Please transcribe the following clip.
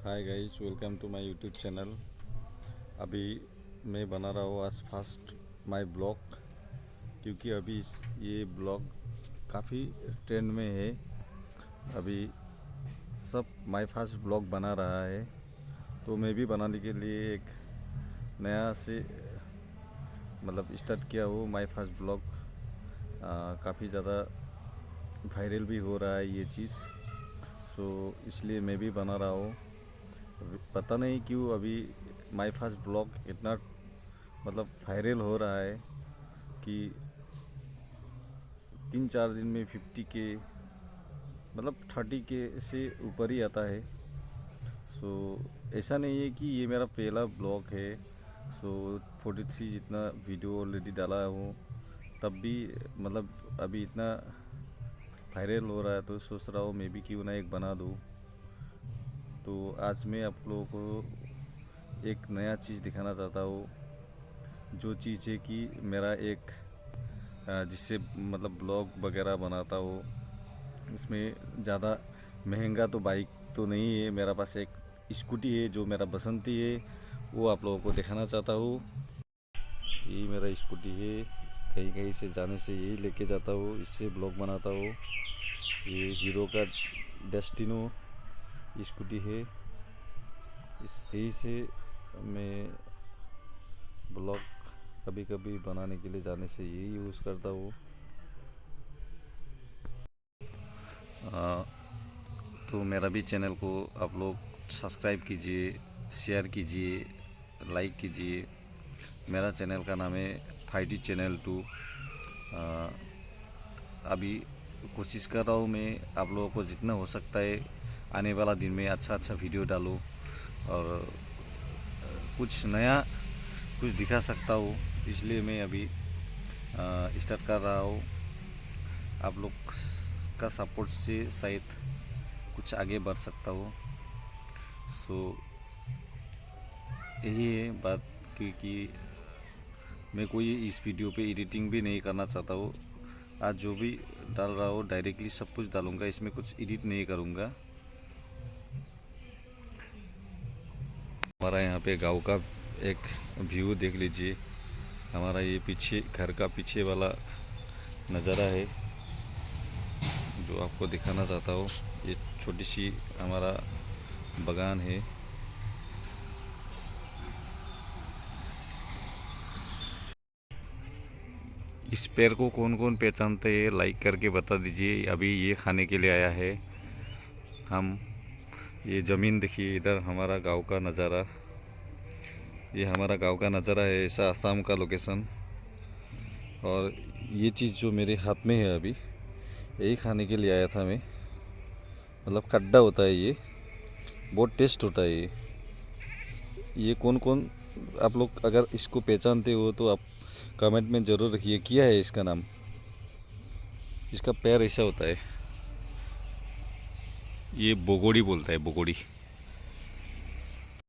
Hi guys, welcome to my YouTube channel. अभी मैं बना रहा हूँ आज फर्स्ट माय ब्लॉग, क्योंकि अभी ये ब्लॉग काफ़ी ट्रेंड में है। अभी सब माय फर्स्ट ब्लॉग बना रहा है, तो मैं भी बनाने के लिए एक नया से स्टार्ट किया हूँ माय फर्स्ट ब्लॉग। काफ़ी ज़्यादा वायरल भी हो रहा है ये चीज़, सो इसलिए मैं भी बना रहा हूँ। पता नहीं क्यों अभी माय फर्स्ट ब्लॉग इतना वायरल हो रहा है कि 3-4 दिन में 50 के 30 के से ऊपर ही आता है। सो ऐसा नहीं है कि ये मेरा पहला ब्लॉग है। सो 43 जितना वीडियो ऑलरेडी डाला हूँ, तब भी अभी इतना वायरल हो रहा है, तो सोच रहा हूँ मैं भी क्यों ना एक बना दूँ। तो आज मैं आप लोगों को एक नया चीज़ दिखाना चाहता हूँ, जो चीज़ है कि मेरा एक जिससे ब्लॉग वगैरह बनाता हूँ। इसमें ज़्यादा महंगा तो बाइक तो नहीं है, मेरा पास एक स्कूटी है जो मेरा बसंती है, वो आप लोगों को दिखाना चाहता हूँ। ये मेरा स्कूटी है, कहीं कहीं से जाने से यही लेके जाता हूँ, इससे ब्लॉग बनाता हूँ। ये हीरो का डेस्टिनो स्कूटी है, इस यही से मैं ब्लॉग कभी कभी बनाने के लिए जाने से यही यूज़ करता हूँ। तो मेरा भी चैनल को आप लोग सब्सक्राइब कीजिए, शेयर कीजिए, लाइक कीजिए। मेरा चैनल का नाम है फाइटी चैनल 2। अभी कोशिश कर रहा हूँ मैं आप लोगों को जितना हो सकता है आने वाला दिन में अच्छा वीडियो डालूँ और कुछ नया कुछ दिखा सकता हूँ, इसलिए मैं अभी स्टार्ट कर रहा हूँ। आप लोग का सपोर्ट से शायद कुछ आगे बढ़ सकता हूँ। सो यही है बात, क्योंकि मैं कोई इस वीडियो पे एडिटिंग भी नहीं करना चाहता हूँ। आज जो भी डाल रहा हूँ डायरेक्टली सब कुछ डालूँगा, इसमें कुछ एडिट नहीं करूँगा। हमारा यहाँ पे गांव का एक व्यू देख लीजिए। हमारा ये पीछे घर का पीछे वाला नज़ारा है जो आपको दिखाना चाहता हूँ। ये छोटी सी हमारा बागान है। इस पेड़ को कौन कौन पहचानते हैं, लाइक करके बता दीजिए। अभी ये खाने के लिए आया है हम। ये ज़मीन देखिए, इधर हमारा गांव का नज़ारा, ये हमारा गांव का नज़ारा है, ऐसा आसाम का लोकेशन। और ये चीज़ जो मेरे हाथ में है अभी, यही खाने के लिए आया था मैं। खड्डा होता है ये, बहुत टेस्ट होता है ये कौन कौन आप लोग अगर इसको पहचानते हो तो आप कमेंट में ज़रूर रखिए क्या है इसका नाम। इसका पैर ऐसा होता है, ये बोगोड़ी बोलता है, बोगोड़ी।